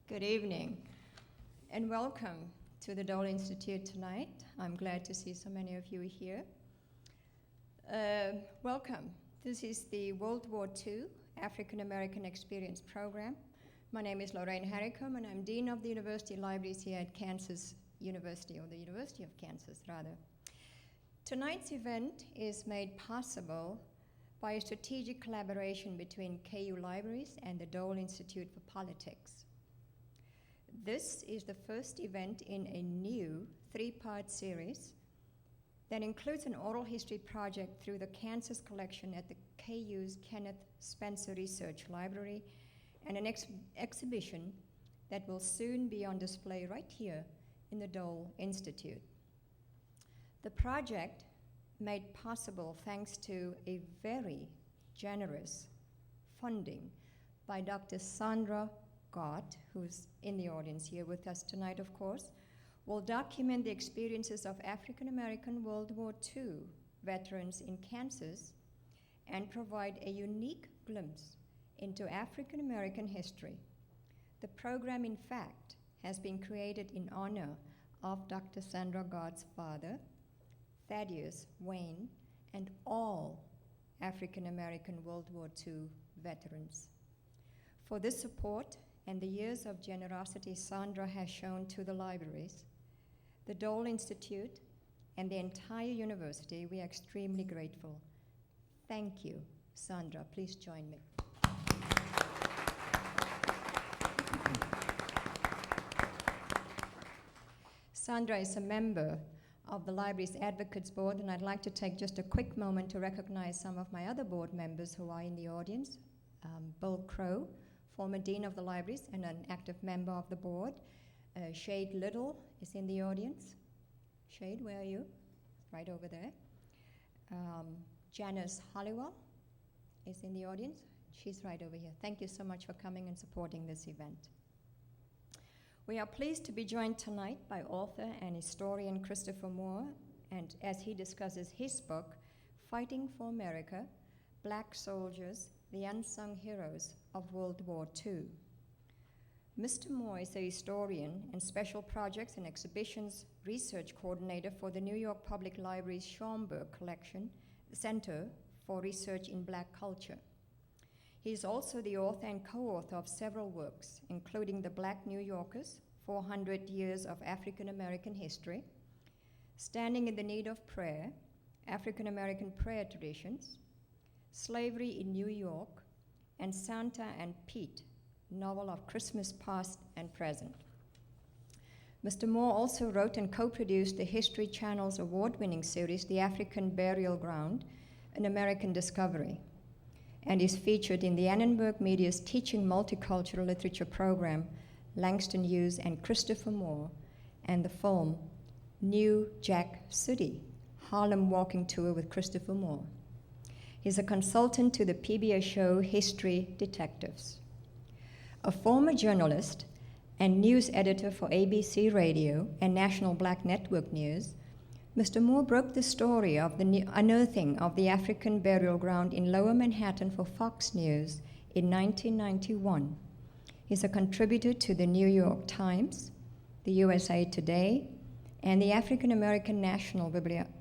Good evening, and welcome to the Dole Institute tonight. I'm glad to see so many of you here. Welcome. This is the World War II African-American Experience Program. My name is Lorraine Harricombe, and I'm Dean of the University Libraries here at Kansas University, or the University of Kansas, rather. Tonight's event is made possible by a strategic collaboration between KU Libraries and the Dole Institute for Politics. This is the first event in a new three-part series that includes an oral history project through the Kansas collection at the KU's Kenneth Spencer Research Library and an exhibition that will soon be on display right here in the Dole Institute. The project made possible thanks to a very generous funding by Dr. Sandra Gott, who's in the audience here with us tonight, of course, will document the experiences of African-American World War II veterans in Kansas and provide a unique glimpse into African-American history. The program, in fact, has been created in honor of Dr. Sandra Gott's father, Thaddeus Wayne, and all African-American World War II veterans. For this support and the years of generosity Sandra has shown to the libraries, the Dole Institute, and the entire university, we are extremely grateful. Thank you, Sandra. Please join me. Sandra is a member of the library's Advocates Board, and I'd like to take just a quick moment to recognize some of my other board members who are in the audience. Bill Crow, former Dean of the Libraries and an active member of the board. Shade Little is in the audience. Shade, where are you? Right over there. Janice Halliwell is in the audience. She's right over here. Thank you so much for coming and supporting this event. We are pleased to be joined tonight by author and historian Christopher Moore, and as he discusses his book, Fighting for America, Black Soldiers, the Unsung Heroes of World War II. Mr. Moore is a historian and special projects and exhibitions research coordinator for the New York Public Library's Schaumburg Collection Center for Research in Black Culture. He is also the author and co-author of several works, including The Black New Yorkers, 400 Years of African American History, Standing in the Need of Prayer, African American Prayer Traditions, Slavery in New York, and Santa and Pete, novel of Christmas past and present. Mr. Moore also wrote and co-produced the History Channel's award-winning series, The African Burial Ground, An American Discovery, and is featured in the Annenberg Media's teaching multicultural literature program, Langston Hughes and Christopher Moore, and the film New Jack City, Harlem Walking Tour with Christopher Moore. He's a consultant to the PBS show History Detectives. A former journalist and news editor for ABC Radio and National Black Network News, Mr. Moore broke the story of the unearthing of the African burial ground in Lower Manhattan for Fox News in 1991. He's a contributor to the New York Times, the USA Today, and the African American National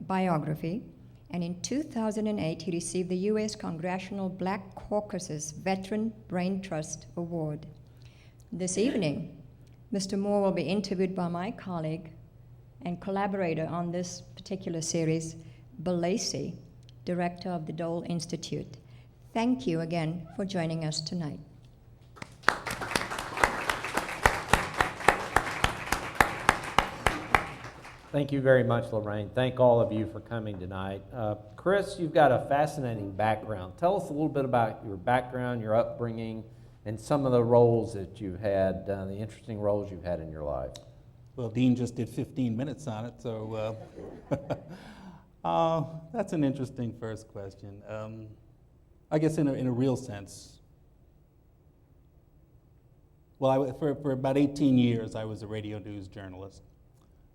Biography, and in 2008 he received the U.S. Congressional Black Caucus's Veteran Brain Trust Award. This evening, Mr. Moore will be interviewed by my colleague and collaborator on this particular series, Bill Lacey, director of the Dole Institute. Thank you again for joining us tonight. Thank you very much, Lorraine. Thank all of you for coming tonight. Chris, you've got a fascinating background. Tell us a little bit about your background, your upbringing, and some of the roles that you've had, the interesting roles you've had in your life. Well, Dean just did 15 minutes on it, so that's an interesting first question. I guess in a real sense, well, for about 18 years, I was a radio news journalist.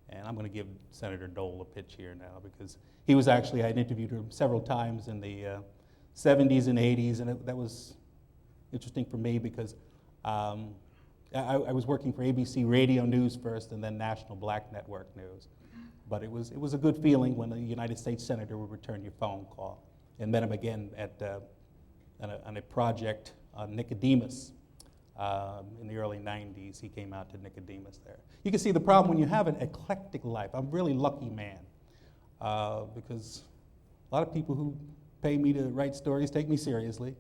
And I'm going to give Senator Dole a pitch here now because he was actually, I'd interviewed him several times in the 70s and 80s, and that was interesting for me because I was working for ABC Radio News first and then National Black Network News. But it was a good feeling when a United States Senator would return your phone call. And met him again on a project on Nicodemus in the early 90s. He came out to Nicodemus there. You can see the problem when you have an eclectic life. I'm a really lucky man because a lot of people who pay me to write stories take me seriously.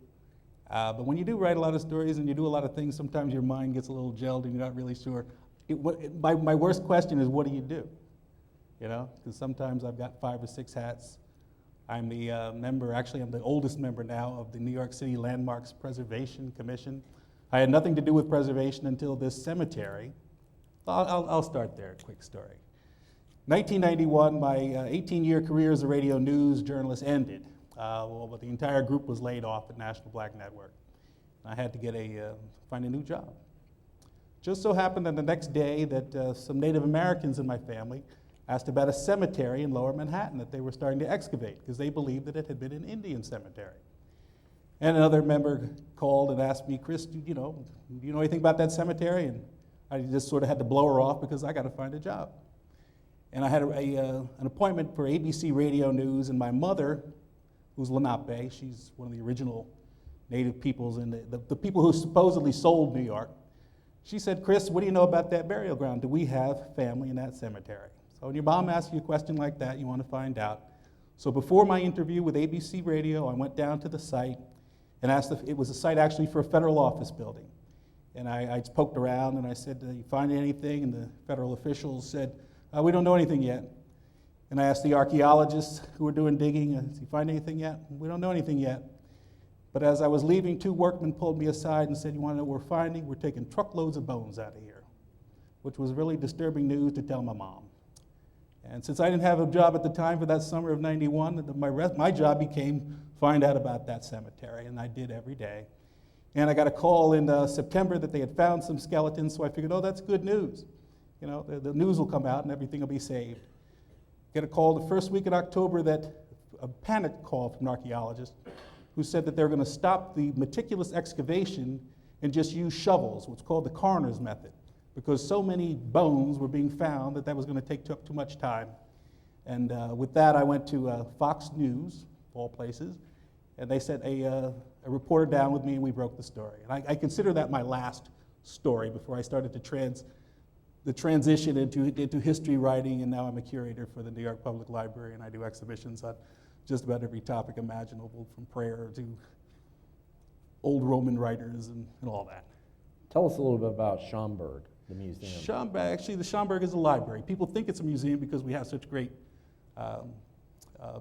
But when you do write a lot of stories and you do a lot of things, sometimes your mind gets a little gelled and you're not really sure. My worst question is, what do you do? You know, because sometimes I've got 5 or 6 hats. I'm the member, actually I'm the oldest member now of the New York City Landmarks Preservation Commission. I had nothing to do with preservation until this cemetery. I'll start there, a quick story. 1991, my 18-year career as a radio news journalist ended. But the entire group was laid off at National Black Network. I had to find a new job. Just so happened that the next day that some Native Americans in my family asked about a cemetery in Lower Manhattan that they were starting to excavate because they believed that it had been an Indian cemetery. And another member called and asked me, Chris, do you know anything about that cemetery? And I just sort of had to blow her off because I got to find a job. And I had an appointment for ABC Radio News, and my mother, who's Lenape, she's one of the original Native peoples and the people who supposedly sold New York, she said, Chris, what do you know about that burial ground? Do we have family in that cemetery? So when your mom asks you a question like that, you want to find out. So before my interview with ABC Radio, I went down to the site and asked if it was a site actually for a federal office building. And I poked around and I said, "Do you find anything?" And the federal officials said, "We don't know anything yet." And I asked the archaeologists who were doing digging, "Did you find anything yet?" "We don't know anything yet." But as I was leaving, 2 workmen pulled me aside and said, "You want to know what we're finding? We're taking truckloads of bones out of here," which was really disturbing news to tell my mom. And since I didn't have a job at the time for that summer of '91, my job became find out about that cemetery, and I did every day. And I got a call in September that they had found some skeletons, so I figured, oh, that's good news. You know, the news will come out and everything will be saved. Get a call the first week in October a panic call from an archaeologist who said that they're going to stop the meticulous excavation and just use shovels, what's called the coroner's method, because so many bones were being found that was going to take too much time. And with that, I went to Fox News, of all places, and they sent a reporter down with me, and we broke the story. And I consider that my last story before I started the transition into history writing, and now I'm a curator for the New York Public Library, and I do exhibitions on just about every topic imaginable, from prayer to old Roman writers and all that. Tell us a little bit about Schomburg, the museum. Actually, the Schomburg is a library. People think it's a museum because we have such great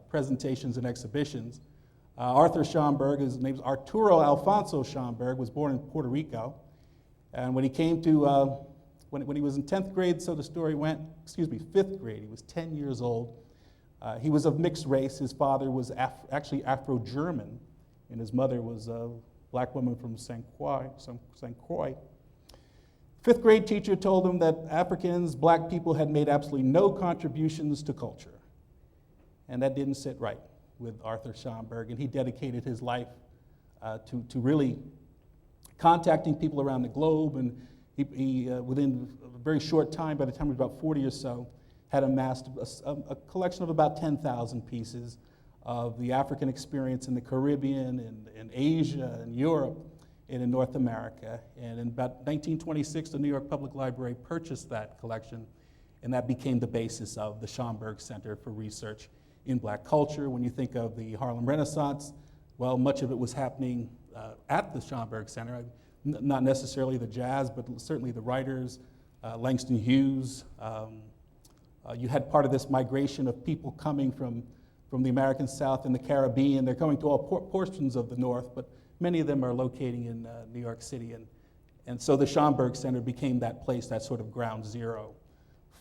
presentations and exhibitions. Arthur Schomburg, his name's Arturo Alfonso Schomburg, was born in Puerto Rico. And when he came to, when he was in 10th grade, so the story went, 5th grade, he was 10 years old. He was of mixed race. His father was actually Afro-German, and his mother was a black woman from St. Croix. 5th grade teacher told him that Africans, black people, had made absolutely no contributions to culture. And that didn't sit right with Arthur Schomburg, and he dedicated his life to really contacting people around the globe, and he within a very short time, by the time he was about 40 or so, had amassed a collection of about 10,000 pieces of the African experience in the Caribbean, in Asia, in Europe, and in North America. And in about 1926, the New York Public Library purchased that collection, and that became the basis of the Schomburg Center for Research in Black Culture. When you think of the Harlem Renaissance, well, much of it was happening at the Schomburg Center, not necessarily the jazz, but certainly the writers, Langston Hughes. You had part of this migration of people coming from the American South and the Caribbean. They're coming to all portions of the North, but many of them are locating in New York City. And so the Schomburg Center became that place, that sort of ground zero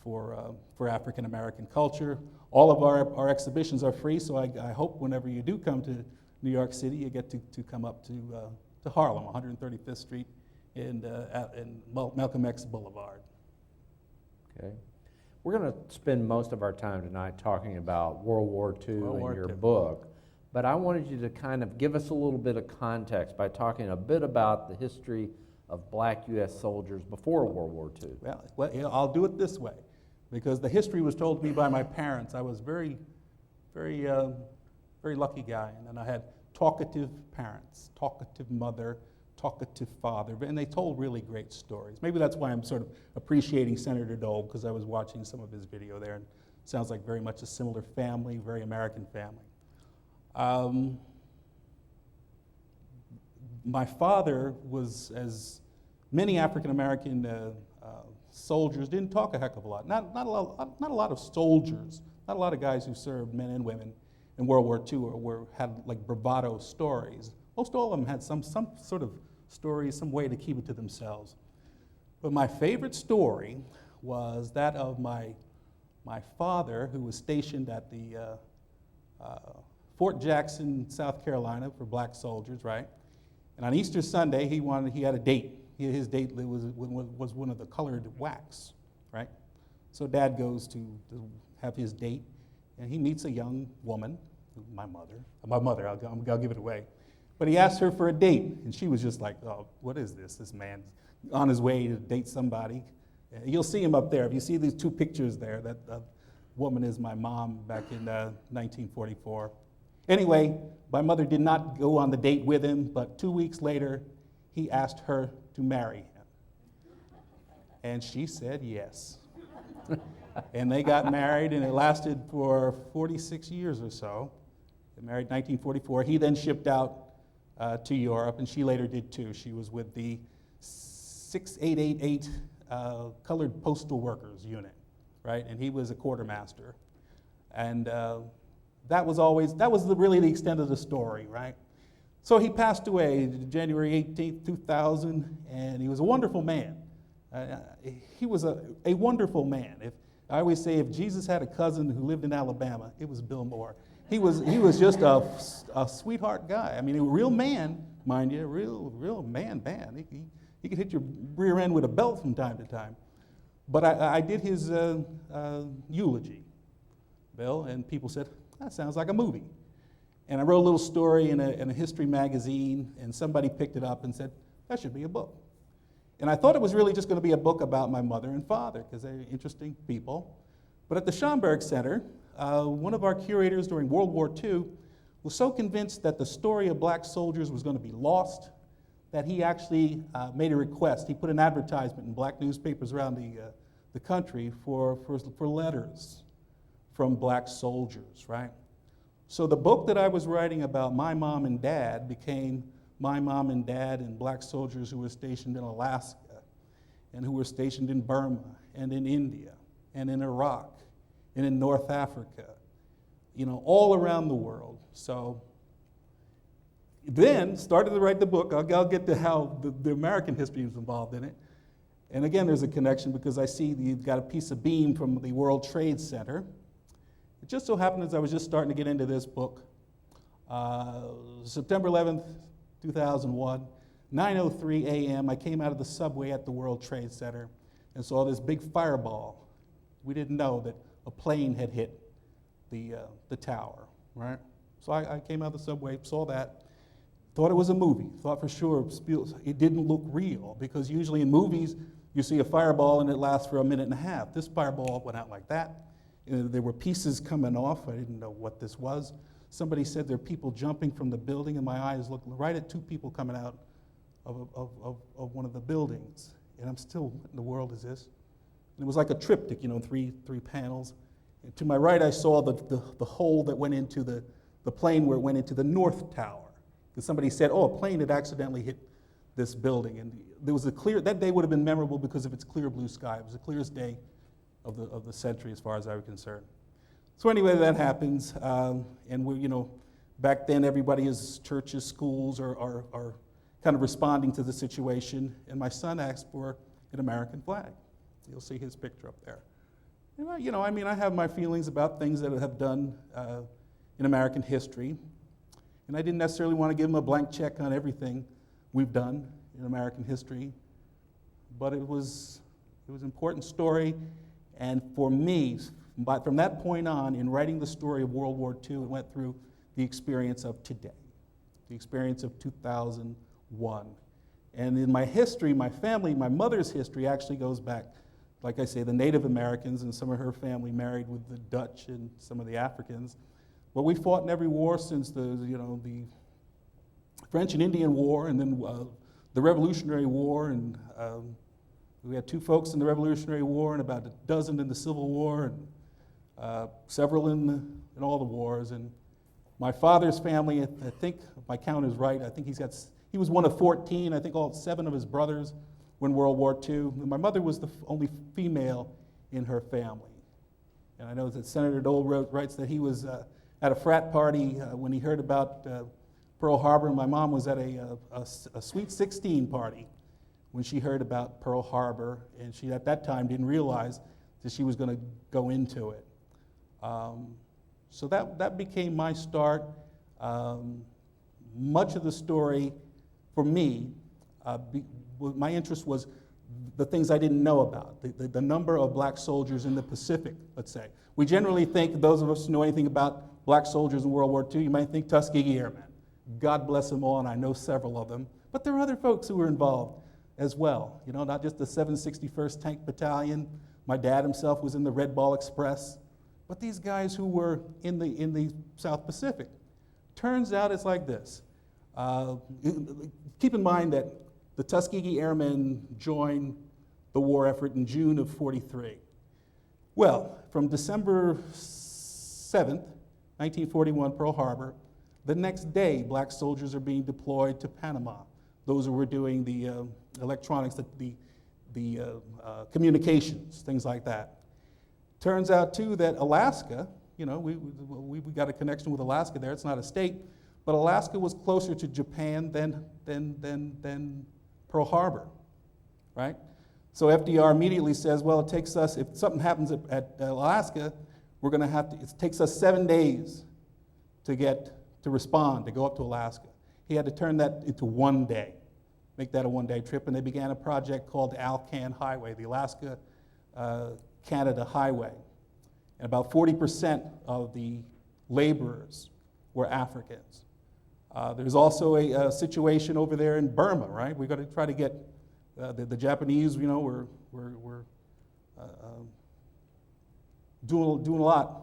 for African American culture. All of our exhibitions are free, so I hope whenever you do come to New York City, you get to come up to Harlem, 135th Street and Malcolm X Boulevard. Okay. We're going to spend most of our time tonight talking about World War II and your book, but I wanted you to kind of give us a little bit of context by talking a bit about the history of black U.S. soldiers before World War II? Well, you know, I'll do it this way, because the history was told to me by my parents. I was very lucky guy, and I had talkative parents, talkative mother, talkative father, and they told really great stories. Maybe that's why I'm sort of appreciating Senator Dole, because I was watching some of his video there, and it sounds like very much a similar family, very American family. My father was, as many African-American soldiers, didn't talk a heck of a lot. Not a lot of soldiers, not a lot of guys who served, men and women, in World War II had like bravado stories. Most all of them had some sort of story, some way to keep it to themselves. But my favorite story was that of my father, who was stationed at the Fort Jackson, South Carolina, for black soldiers, right? And on Easter Sunday, he had a date. His date was one of the colored wax, right? So Dad goes to have his date, and he meets a young woman, my mother, I'll give it away. But he asked her for a date, and she was just like, oh, what is this? This man's on his way to date somebody. You'll see him up there. If you see these two pictures there, that woman is my mom back in 1944. Anyway, my mother did not go on the date with him, but 2 weeks later, he asked her to marry him. And she said yes. And they got married, and it lasted for 46 years or so. They married in 1944. He then shipped out to Europe, and she later did too. She was with the 6888 Colored Postal Workers Unit, right? And he was a quartermaster. And that was really the extent of the story, right? So he passed away January 18th, 2000, and he was a wonderful man. He was a wonderful man. I always say, if Jesus had a cousin who lived in Alabama, it was Bill Moore. He was just a sweetheart guy. I mean, a real man, mind you, a real man. He could hit your rear end with a belt from time to time. But I did his eulogy, Bill, and people said, that sounds like a movie. And I wrote a little story in a history magazine, and somebody picked it up and said, that should be a book. And I thought it was really just going to be a book about my mother and father, because they're interesting people. But at the Schomburg Center, one of our curators during World War II was so convinced that the story of black soldiers was going to be lost that he actually made a request. He put an advertisement in black newspapers around the country for letters from black soldiers, right? So the book that I was writing about my mom and dad became my mom and dad and black soldiers who were stationed in Alaska and who were stationed in Burma and in India and in Iraq and in North Africa, all around the world. So then started to write the book. I'll get to how the American history is involved in it. And again, there's a connection because I see you've got a piece of beam from the World Trade Center. It just so happened as I was just starting to get into this book, September 11th, 2001, 9:03 a.m., I came out of the subway at the World Trade Center and saw this big fireball. We didn't know that a plane had hit the tower, right? So I came out of the subway, saw that, thought it was a movie, thought for sure it didn't look real, because usually in movies you see a fireball and it lasts for a minute and a half. This fireball went out like that. There were pieces coming off. I didn't know what this was. Somebody said there are people jumping from the building, and my eyes looked right at two people coming out of one of the buildings. And I'm still, what in the world is this? And it was like a triptych, three panels. And to my right, I saw the hole that went into the plane where it went into the North Tower. Because somebody said, a plane had accidentally hit this building. And there was that day would have been memorable because of its clear blue sky. It was the clearest day of the century as far as I was concerned. So anyway, that happens, and we, back then everybody's churches, schools are kind of responding to the situation, and my son asked for an American flag. You'll see his picture up there. And I have my feelings about things that have done in American history, and I didn't necessarily want to give him a blank check on everything we've done in American history, but it was an important story, and for me, but from that point on, in writing the story of World War II, it went through the experience of today, the experience of 2001. And in my history, my family, my mother's history actually goes back, like I say, the Native Americans, and some of her family married with the Dutch and some of the Africans. But we fought in every war since the French and Indian War, and then the Revolutionary War, and we had 2 folks in the Revolutionary War and about a dozen in the Civil War, and several in all the wars. And my father's family, I think if my count is right, I think he was one of 14. I think all 7 of his brothers were in World War II. And my mother was the only female in her family. And I know that Senator Dole writes that he was at a frat party when he heard about Pearl Harbor, and my mom was at a Sweet 16 party when she heard about Pearl Harbor, and she at that time didn't realize that she was going to go into it. So that became my start. Much of the story for me, my interest was the things I didn't know about, the number of black soldiers in the Pacific, let's say. We generally think, those of us who know anything about black soldiers in World War II, you might think Tuskegee Airmen. God bless them all, and I know several of them. But there are other folks who were involved as well. You know, not just the 761st Tank Battalion. My dad himself was in the Red Ball Express. But these guys who were in the South Pacific. Turns out it's like this. Keep in mind that the Tuskegee Airmen joined the war effort in June of '43. Well, from December 7th, 1941, Pearl Harbor, the next day, black soldiers are being deployed to Panama. Those who were doing the electronics, the communications, things like that. Turns out, too, that Alaska, you know, we got a connection with Alaska there. It's not a state, but Alaska was closer to Japan than Pearl Harbor, right? So FDR immediately says, well, it takes us, if something happens at Alaska, we're going to have to, it takes us 7 days to respond, to go up to Alaska. He had to turn that into 1 day, make that a 1-day trip, and they began a project called the Alcan Highway, the Alaska Canada Highway. And about 40% of the laborers were Africans. There's also a situation over there in Burma, right? We've got to try to get the Japanese, you know, were doing a lot.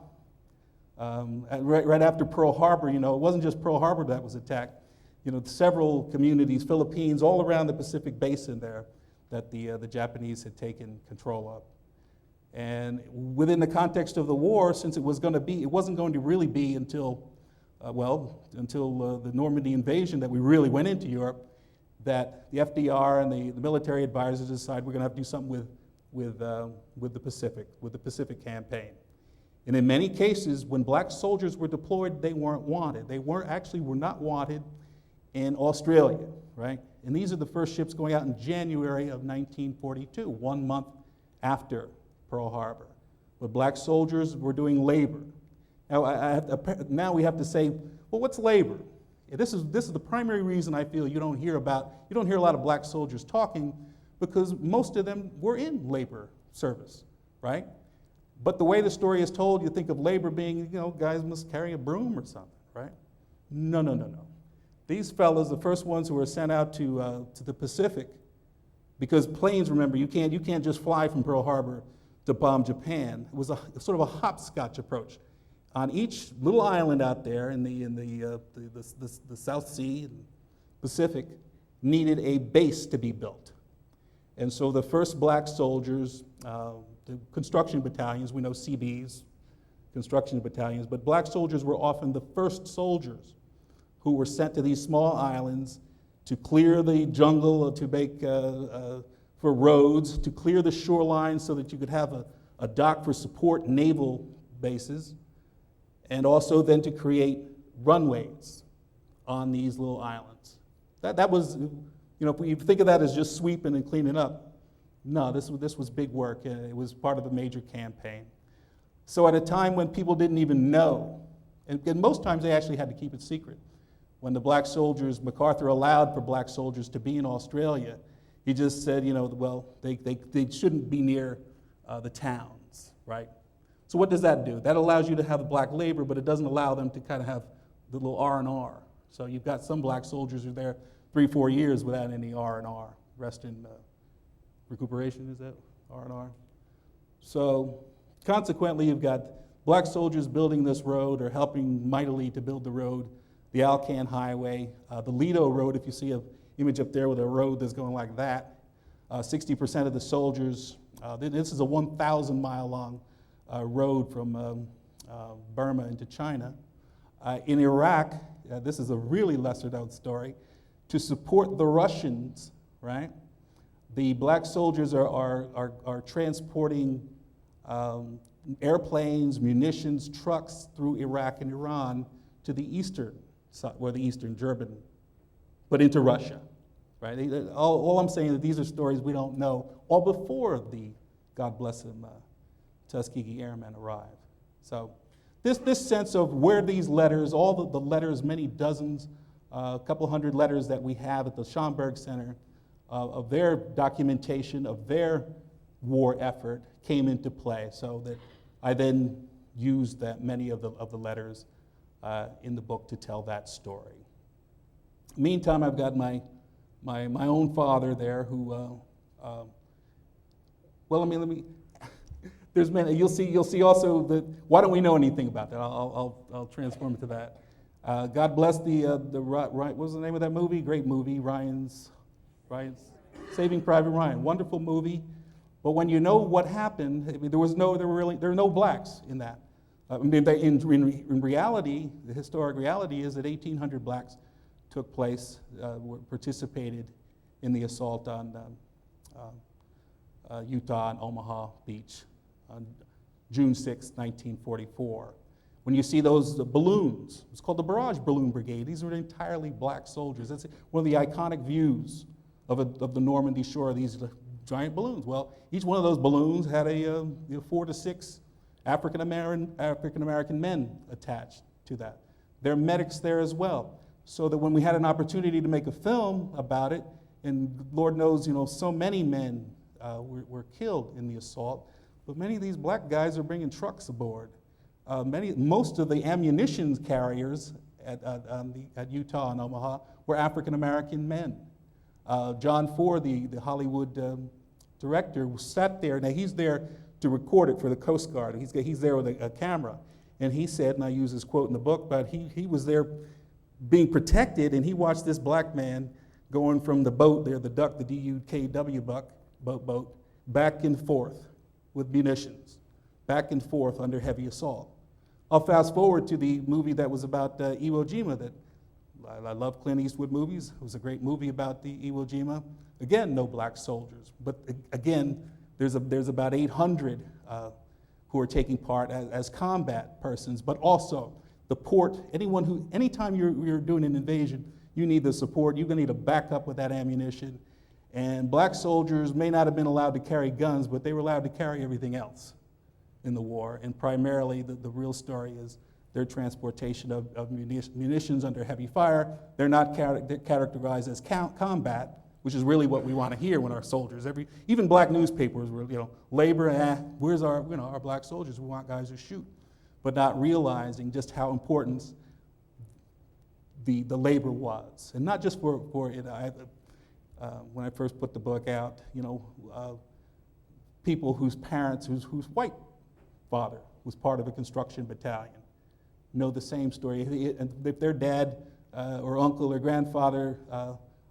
Right after Pearl Harbor, you know, it wasn't just Pearl Harbor that was attacked. You know, several communities, Philippines, all around the Pacific Basin there, that the Japanese had taken control of. And within the context of the war, since it wasn't going to really be until the Normandy invasion that we really went into Europe, that the FDR and the military advisors decided we're going to have to do something with the Pacific campaign. And in many cases, when black soldiers were deployed, they weren't wanted. They were not wanted in Australia, right? And these are the first ships going out in January of 1942, 1 month after Pearl Harbor, where black soldiers were doing labor. Now we have to say, well, what's labor? This is the primary reason I feel you don't hear a lot of black soldiers talking, because most of them were in labor service, right? But the way the story is told, you think of labor being, you know, guys must carry a broom or something, right? No. These fellas, the first ones who were sent out to the Pacific, because planes, remember, you can't just fly from Pearl Harbor to bomb Japan. It was sort of a hopscotch approach. On each little island out there in the South Sea and Pacific needed a base to be built. And so the first black soldiers, the construction battalions, we know CBs, construction battalions, but black soldiers were often the first soldiers who were sent to these small islands to clear the jungle, to make for roads, to clear the shoreline so that you could have a dock for support naval bases, and also then to create runways on these little islands. That was, you know, if you think of that as just sweeping and cleaning up, no, this was big work, and it was part of a major campaign. So at a time when people didn't even know, and most times they actually had to keep it secret, when the black soldiers, MacArthur allowed for black soldiers to be in Australia, he just said, you know, well, they shouldn't be near the towns, right? So what does that do? That allows you to have black labor, but it doesn't allow them to kind of have the little R&R. So you've got some black soldiers who are there 3-4 years without any R&R, rest in recuperation, is that R&R? So consequently, you've got black soldiers building this road or helping mightily to build the road, the Alcan Highway, the Lido Road, if you see an image up there with a road that's going like that, 60% of the soldiers, this is a 1,000-mile long road from Burma into China. In Iraq, this is a really lesser-known story, to support the Russians, right? The black soldiers are transporting airplanes, munitions, trucks through Iraq and Iran to the eastern side, or the eastern German, but into Russia, right? All I'm saying is that these are stories we don't know, all before the, God bless them, Tuskegee Airmen arrive. So this sense of where these letters, all the letters, many dozens, a couple hundred letters that we have at the Schomburg Center of their documentation of their war effort came into play, so that I then used that many of the letters in the book to tell that story. Meantime, I've got my own father there who, well, let me. There's many. You'll see also that. Why don't we know anything about that? I'll transform it to that. God bless what was the name of that movie? Great movie, Ryan's Saving Private Ryan. Wonderful movie. But when you know what happened, I mean, there were no blacks in that. I mean, in reality, the historic reality is that 1,800 blacks took place, participated in the assault on Utah and Omaha Beach on June 6, 1944. When you see those balloons, it's called the Barrage Balloon Brigade. These are entirely black soldiers. That's one of the iconic views of the Normandy shore, these giant balloons. Well, each one of those balloons had 4 to 6 African-American men attached to that. There are medics there as well. So that when we had an opportunity to make a film about it, and Lord knows, so many men were killed in the assault, but many of these black guys are bringing trucks aboard. Most of the ammunition carriers at Utah and Omaha were African-American men. John Ford, the Hollywood director, sat there. Now, he's there to record it for the Coast Guard. He's there with a camera. And he said, and I use this quote in the book, but he was there being protected, and he watched this black man going from the boat there, the Duck, the DUKW boat, back and forth with munitions, back and forth under heavy assault. I'll fast forward to the movie that was about Iwo Jima. That I love Clint Eastwood movies. It was a great movie about the Iwo Jima. Again, no black soldiers, but again, there's about 800 who are taking part as combat persons, but also the port. Anytime you're doing an invasion, you need the support. You're going to need a backup with that ammunition. And black soldiers may not have been allowed to carry guns, but they were allowed to carry everything else in the war. And primarily, the real story is their transportation of munitions under heavy fire. They're not categorized as combat, which is really what we want to hear when our soldiers, even black newspapers were, labor, where's our black soldiers? We want guys who shoot, but not realizing just how important the labor was. And not just for it. When I first put the book out, people whose parents, whose white father was part of a construction battalion, know the same story. If their dad or uncle or grandfather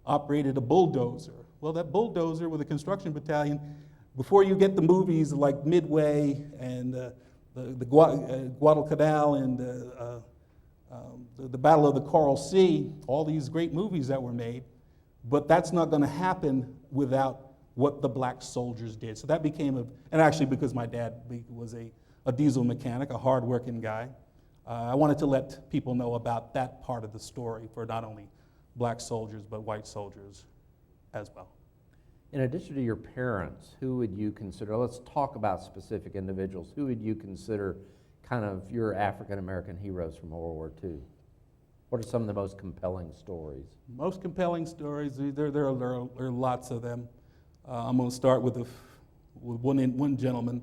operated a bulldozer, well, that bulldozer with a construction battalion, before you get the movies like Midway and the Guadalcanal and the Battle of the Coral Sea, all these great movies that were made, but that's not going to happen without what the black soldiers did. So that became and actually because my dad was a diesel mechanic, a hard-working guy, I wanted to let people know about that part of the story for not only black soldiers, but white soldiers as well. In addition to your parents, who would you consider, let's talk about specific individuals, who would you consider kind of your African-American heroes from World War II? What are some of the most compelling stories? Most compelling stories, there are lots of them. I'm going to start with one gentleman.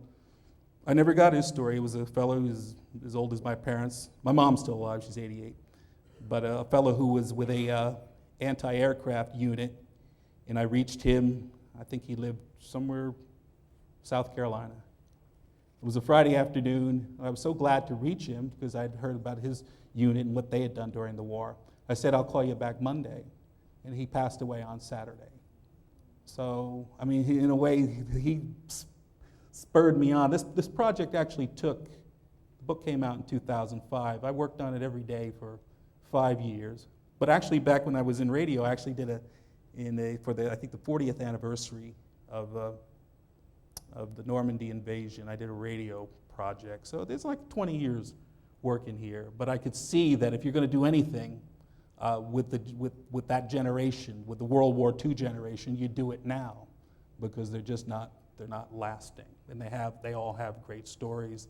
I never got his story. He was a fellow who's as old as my parents. My mom's still alive, she's 88. But a fellow who was with a anti-aircraft unit, and I reached him. I think he lived somewhere South Carolina. It was a Friday afternoon. I was so glad to reach him because I'd heard about his unit and what they had done during the war. I said, I'll call you back Monday, and he passed away on Saturday. So, I mean, in a way, he spurred me on. This project actually the book came out in 2005. I worked on it every day for 5 years. But actually, back when I was in radio, I actually did for the 40th anniversary of the Normandy invasion, I did a radio project. So there's like 20 years working here. But I could see that if you're going to do anything with that generation, with the World War II generation, you do it now, because they're not lasting, and they all have great stories.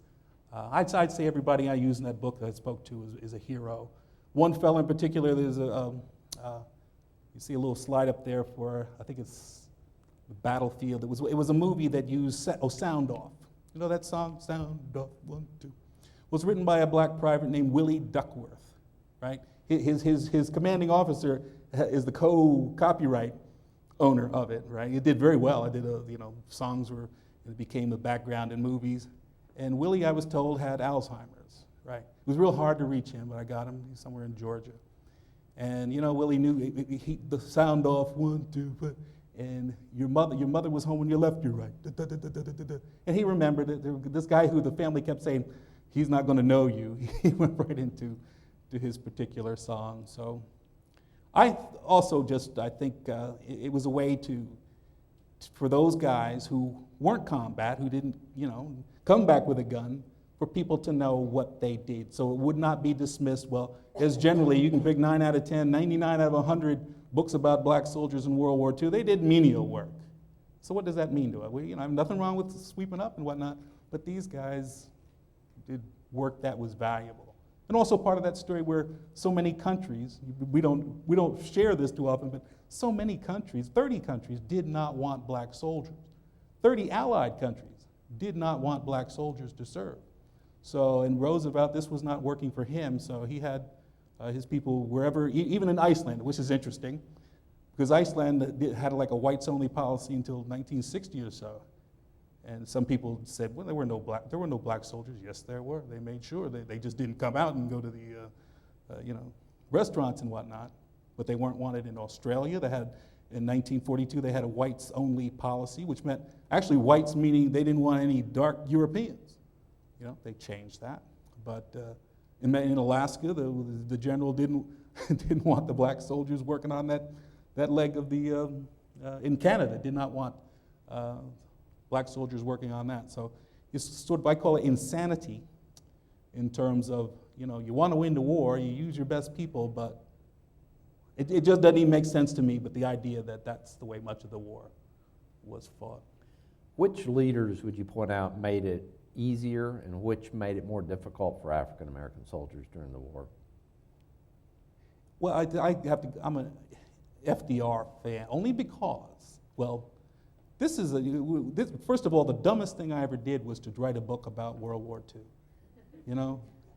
I'd say everybody I use in that book that I spoke to is a hero. One fellow in particular, there's you see a little slide up there for, I think it's the Battlefield. It was a movie that used Sound Off. You know that song, Sound Off, 1, 2. It was written by a black private named Willie Duckworth, right? His commanding officer is the co-copyright owner of it, right? It did very well. I did songs it became the background in movies. And Willie, I was told, had Alzheimer's, right? It was real hard to reach him, but I got him. He's somewhere in Georgia. And Willie knew the Sound Off, 1, 2, and your mother was home when you left, you're right. And he remembered it. This guy who the family kept saying, he's not going to know you. He went right into his particular song. So I also I think it was a way for those guys who weren't combat, who didn't, come back with a gun, for people to know what they did. So it would not be dismissed, well, as generally you can pick 9 out of 10, 99 out of 100 books about black soldiers in World War II, they did menial work. So what does that mean to us? I have nothing wrong with sweeping up and whatnot, but these guys did work that was valuable. And also part of that story where so many countries, we don't share this too often, but so many countries, 30 countries, did not want black soldiers. 30 allied countries did not want black soldiers to serve. So in Roosevelt, this was not working for him, so he had his people wherever, even in Iceland, which is interesting, because Iceland had like a whites-only policy until 1960 or so. And some people said, well, there were no black soldiers. Yes, there were. They made sure they just didn't come out and go to the restaurants and whatnot. But they weren't wanted in Australia. In 1942, they had a whites-only policy, which meant actually whites, meaning they didn't want any dark Europeans. They changed that. But in Alaska, the general didn't want the black soldiers working on that leg of the. In Canada, did not want. Black soldiers working on that. So it's sort of, I call it insanity in terms of, you want to win the war, you use your best people, but it just doesn't even make sense to me, but the idea that that's the way much of the war was fought. Which leaders would you point out made it easier and which made it more difficult for African American soldiers during the war? Well, I'm an FDR fan, only because, well, first of all, the dumbest thing I ever did was to write a book about World War II.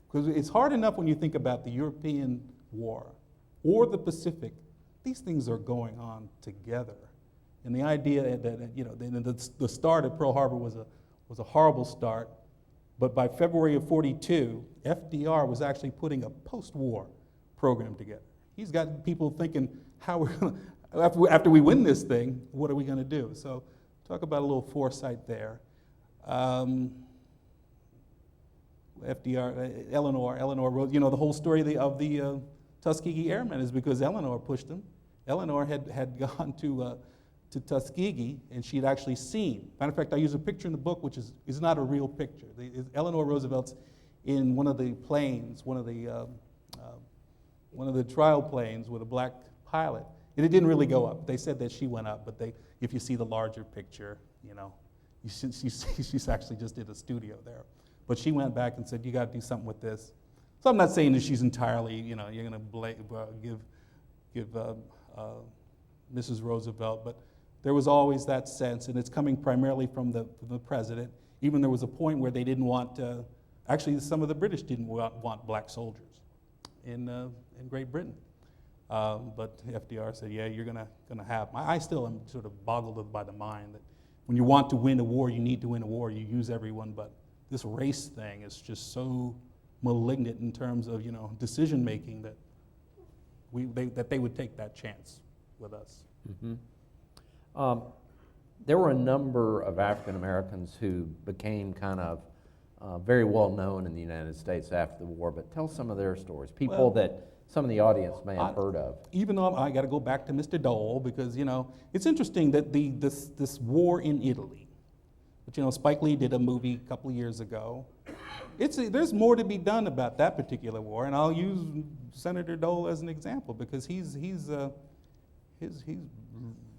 Because it's hard enough when you think about the European war or the Pacific. These things are going on together. And the idea that the start at Pearl Harbor was a horrible start, but by February of '42, FDR was actually putting a post-war program together. He's got people thinking, how we're going to, after we win this thing, what are we going to do? So talk about a little foresight there. FDR, Eleanor wrote, the whole story of the Tuskegee Airmen is because Eleanor pushed them. Eleanor had gone to Tuskegee, and she'd actually seen. Matter of fact, I use a picture in the book, which is not a real picture. Eleanor Roosevelt's in one of the planes, one of the trial planes with a black pilot. And it didn't really go up. They said that she went up, but if you see the larger picture, she's actually just did a studio there. But she went back and said, you got to do something with this. So I'm not saying that she's entirely, you're going to give Mrs. Roosevelt, but there was always that sense, and it's coming primarily from the president. Even there was a point where they didn't want, actually some of the British didn't want black soldiers in Great Britain. But FDR said, yeah, you're gonna have. I still am sort of boggled by the mind that when you want to win a war, you need to win a war. You use everyone, but this race thing is just so malignant in terms of decision making that they would take that chance with us. Mm-hmm. There were a number of African Americans who became kind of very well known in the United States after the war, but tell some of their stories, people that some of the audience may have heard of. Even though I got to go back to Mr. Dole, because it's interesting that this war in Italy, which Spike Lee did a movie a couple of years ago. There's more to be done about that particular war, and I'll use Senator Dole as an example because he's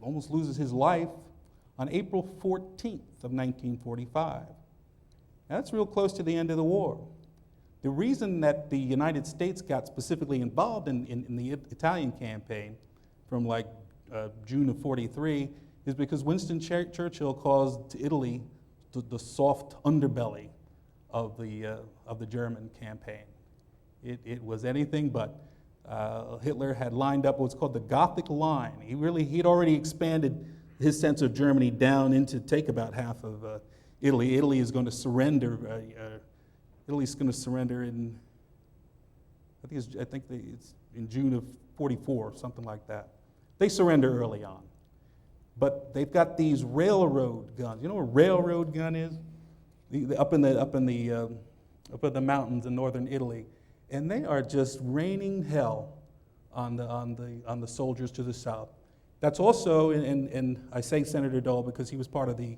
almost loses his life on April 14th of 1945. That's real close to the end of the war. The reason that the United States got specifically involved in the Italian campaign from June of 43 is because Winston Churchill caused Italy the soft underbelly of the German campaign. It was anything but. Hitler had lined up what's called the Gothic Line. He'd already expanded his sense of Germany down into take about half of Italy. Italy is going to surrender. Italy's going to surrender in, I think it's in June of 44, something like that. They surrender early on. But they've got these railroad guns. You know what a railroad gun is? Up in the mountains in northern Italy, and they are just raining hell on the soldiers to the south. That's also, and I say Senator Dole because he was part of the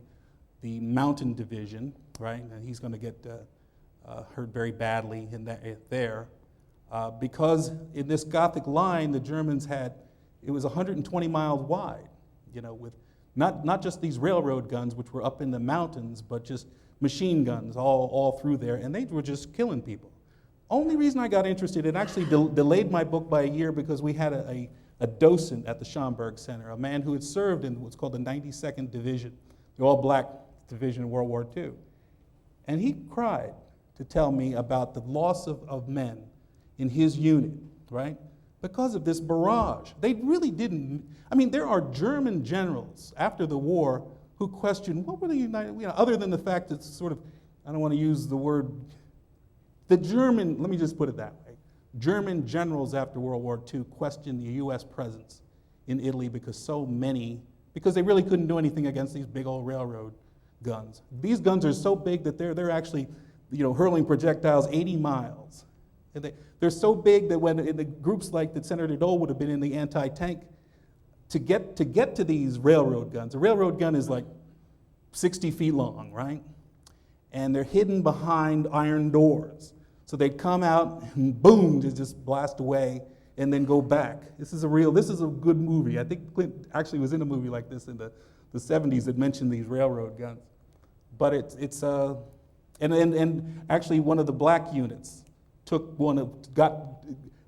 mountain division, right? And he's going to get hurt very badly in there because in this Gothic line, the Germans it was 120 miles wide, with not just these railroad guns, which were up in the mountains, but just machine guns all through there, and they were just killing people. Only reason I got interested, it actually delayed my book by a year because we had a docent at the Schomburg Center, a man who had served in what's called the 92nd Division, the all-black division in World War II. And he cried to tell me about the loss of men in his unit, right? Because of this barrage. They really didn't, there are German generals after the war who questioned what were the United, other than the fact that sort of, I don't want to use the word, let me just put it that way. German generals after World War II questioned the U.S. presence in Italy because they really couldn't do anything against these big old railroad guns. These guns are so big that they're actually, hurling projectiles 80 miles. And they're so big that when in the groups like that Senator Dole would have been in the anti-tank, to get to these railroad guns, a railroad gun is like 60 feet long, right? And they're hidden behind iron doors. So they'd come out and boom, to just blast away and then go back. This is a good movie. I think Clint actually was in a movie like this in the 70s that mentioned these railroad guns. But and actually one of the black units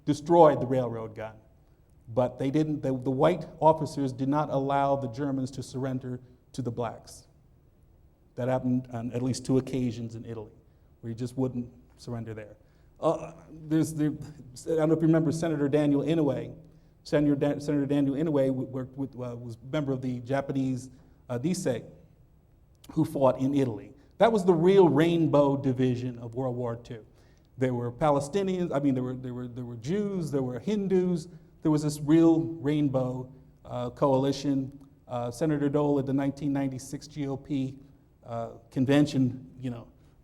destroyed the railroad gun. But they didn't, the white officers did not allow the Germans to surrender to the blacks. That happened on at least 2 occasions in Italy, where you just wouldn't surrender there. I don't know if you remember Senator Daniel Inouye. Senator Daniel Inouye was a member of the Japanese Nisei, who fought in Italy. That was the real rainbow division of World War II. There were Palestinians, there were Jews, there were Hindus. There was this real rainbow coalition. Senator Dole at the 1996 GOP convention,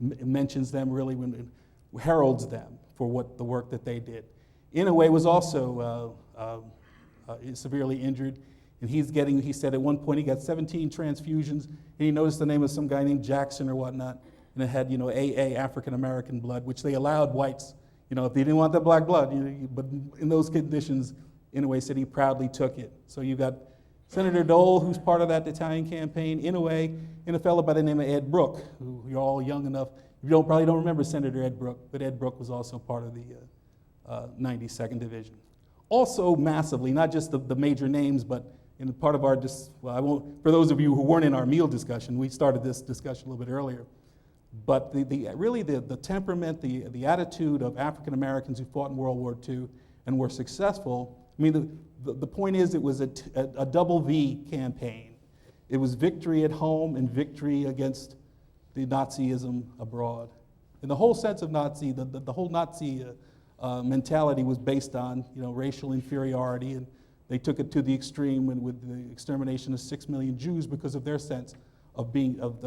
mentions them really, heralds them for the work that they did. Inouye was also severely injured, and he said at one point he got 17 transfusions, and he noticed the name of some guy named Jackson or whatnot, and it had, AA, African-American blood, which they allowed whites, if they didn't want the black blood, but in those conditions, Inouye said he proudly took it. So you've got Senator Dole, who's part of that Italian campaign, Inouye, and a fellow by the name of Ed Brooke, who you're all young enough. You probably don't remember Senator Ed Brooke, but Ed Brooke was also part of the 92nd Division. Also massively, not just the major names, but in part of our, for those of you who weren't in our meal discussion, we started this discussion a little bit earlier, but the temperament, the attitude of African Americans who fought in World War II and were successful I mean, the point is it was a double V campaign. It was victory at home and victory against the Nazism abroad. And the whole sense of Nazi, the whole Nazi mentality was based on, racial inferiority, and they took it to the extreme with the extermination of 6 million Jews because of their sense of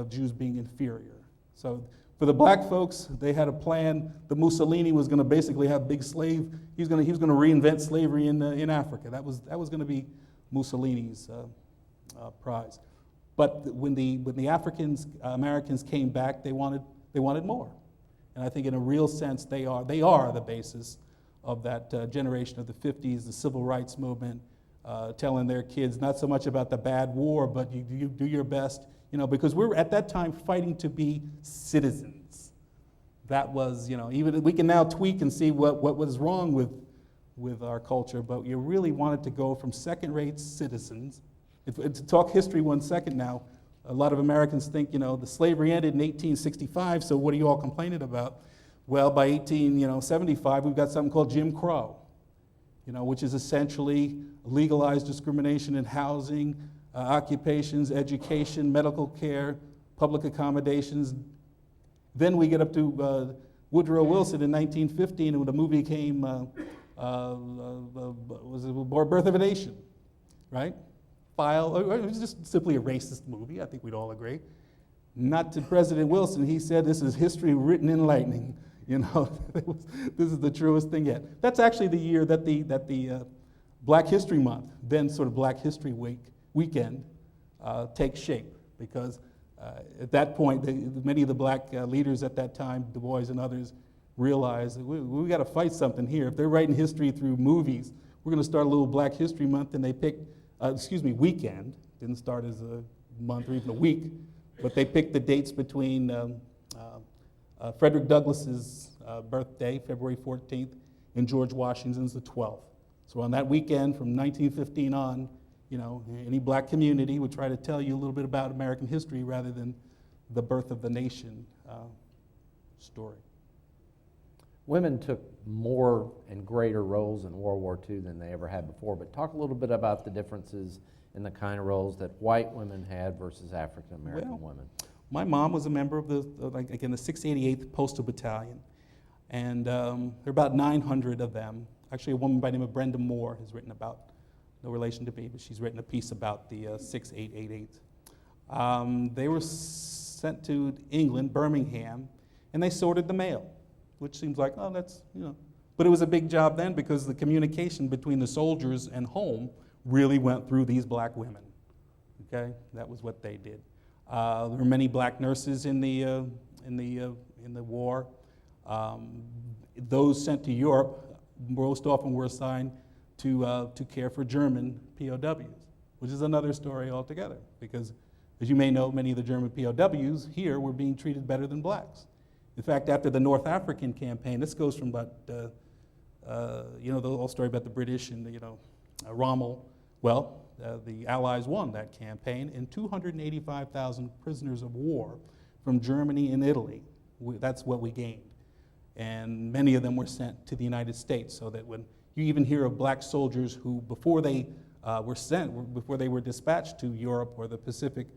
Jews being inferior. So for the black folks, they had a plan. The Mussolini was going to basically have big slave. He was going to reinvent slavery in Africa. That was going to be Mussolini's prize. But when the Africans came back, they wanted more. And I think in a real sense, they are the basis of that generation of the 50s, the civil rights movement, telling their kids not so much about the bad war, but you do your best, because we're at that time fighting to be citizens. That was, even we can now tweak and see what was wrong with our culture, but you really wanted to go from second-rate citizens. To talk history 1 second now, a lot of Americans think, the slavery ended in 1865, so what are you all complaining about? Well, by 1875, we've got something called Jim Crow, which is essentially legalized discrimination in housing, occupations, education, medical care, public accommodations. Then we get up to Woodrow Wilson in 1915, when the movie came, was it Birth of a Nation, right? It was just simply a racist movie, I think we'd all agree. Not to President Wilson, he said, this is history written in lightning. This is the truest thing yet. That's actually the year that the Black History Month, then sort of Black History weekend, takes shape, because at that point, many of the black leaders at that time, Du Bois and others, realized that we got to fight something here. If they're writing history through movies, we're going to start a little Black History Month, and they picked weekend. Didn't start as a month or even a week, but they picked the dates between Frederick Douglass's birthday, February 14th, and George Washington's the 12th. So on that weekend from 1915 on, any black community would try to tell you a little bit about American history rather than the birth of the nation story. Women took more and greater roles in World War II than they ever had before, but talk a little bit about the differences in the kind of roles that white women had versus African American women. My mom was a member of the 688th Postal Battalion, and there are about 900 of them. Actually, a woman by the name of Brenda Moore has written about, no relation to me, but she's written a piece about the 6888. They were sent to England, Birmingham, and they sorted the mail, which seems like, that's. But it was a big job then, because the communication between the soldiers and home really went through these black women. Okay, that was what they did. There were many black nurses in the war. Those sent to Europe most often were assigned to care for German POWs, which is another story altogether, because as you may know, many of the German POWs here were being treated better than blacks. In fact, after the North African campaign, this goes from about, the whole story about the British and, Rommel. Well, the Allies won that campaign, and 285,000 prisoners of war from Germany and Italy. That's what we gained. And many of them were sent to the United States, so that when you even hear of black soldiers who, before they were dispatched to Europe or the Pacific,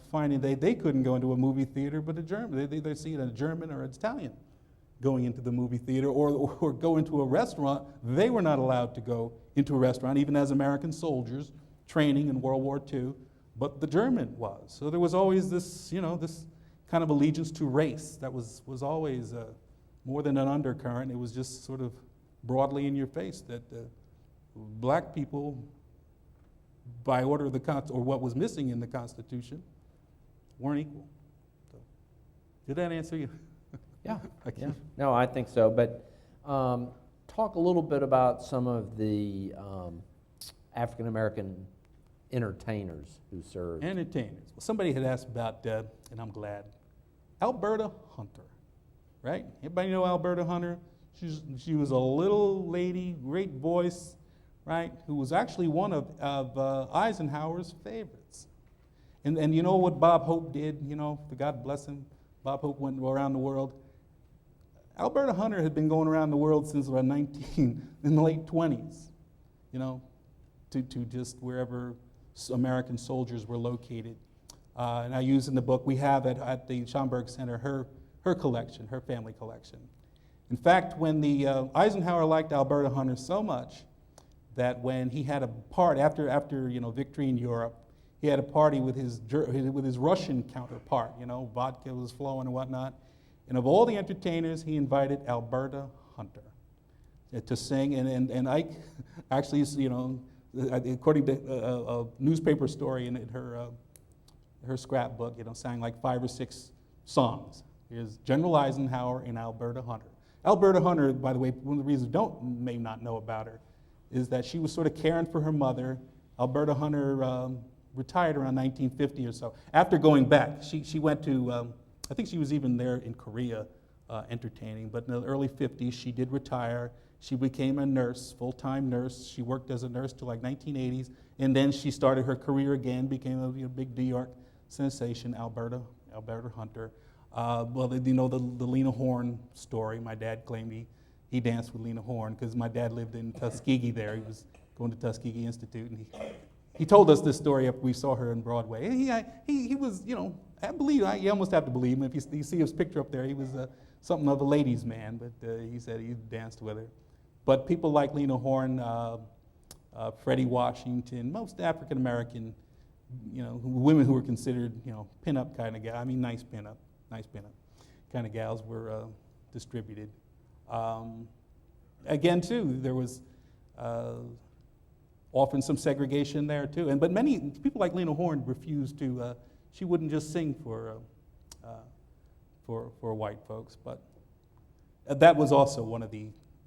finding they couldn't go into a movie theater, but a German, they see a German or an Italian going into the movie theater, or go into a restaurant. They were not allowed to go into a restaurant, even as American soldiers training in World War II, but the German was. So there was always this, this kind of allegiance to race that was always more than an undercurrent. It was just sort of broadly in your face that black people, by order of or what was missing in the Constitution, weren't equal. So, did that answer you? Yeah. No, I think so. But talk a little bit about some of the African American entertainers who served. Entertainers. Well, somebody had asked about, and I'm glad, Alberta Hunter, right? Everybody know Alberta Hunter? She was a little lady, great voice, right? Who was actually one of Eisenhower's favorites. And you know what Bob Hope did? God bless him. Bob Hope went around the world. Alberta Hunter had been going around the world since about in the late 20s. to just wherever American soldiers were located. And I use in the book, we have at the Schomburg Center her collection, her family collection. In fact, when the Eisenhower liked Alberta Hunter so much that when he had a part after victory in Europe, he had a party with his Russian counterpart. Vodka was flowing and whatnot. And of all the entertainers, he invited Alberta Hunter to sing. And Ike actually, according to a newspaper story in her scrapbook, sang like 5 or 6 songs. Here's General Eisenhower and Alberta Hunter. Alberta Hunter, by the way, one of the reasons you may not know about her is that she was sort of caring for her mother. Alberta Hunter retired around 1950 or so. After going back, she went to, I think she was even there in Korea entertaining, but in the early 50s she did retire. She became a nurse, full-time nurse. She worked as a nurse till like 1980s, and then she started her career again, became a big New York sensation, Alberta Hunter. The Lena Horne story. My dad claimed he danced with Lena Horne because my dad lived in Tuskegee there. He was going to Tuskegee Institute, and he told us this story after we saw her on Broadway. And he was, I believe, you almost have to believe him. If you see his picture up there, he was something of a ladies' man, but he said he danced with her. But people like Lena Horne, Freddie Washington, most African-American, women who were considered, pin-up kind of guys, nice pin-up kind of gals were distributed. Again, too, there was often some segregation there, too. But many people like Lena Horne refused to, she wouldn't just sing for white folks, but that was also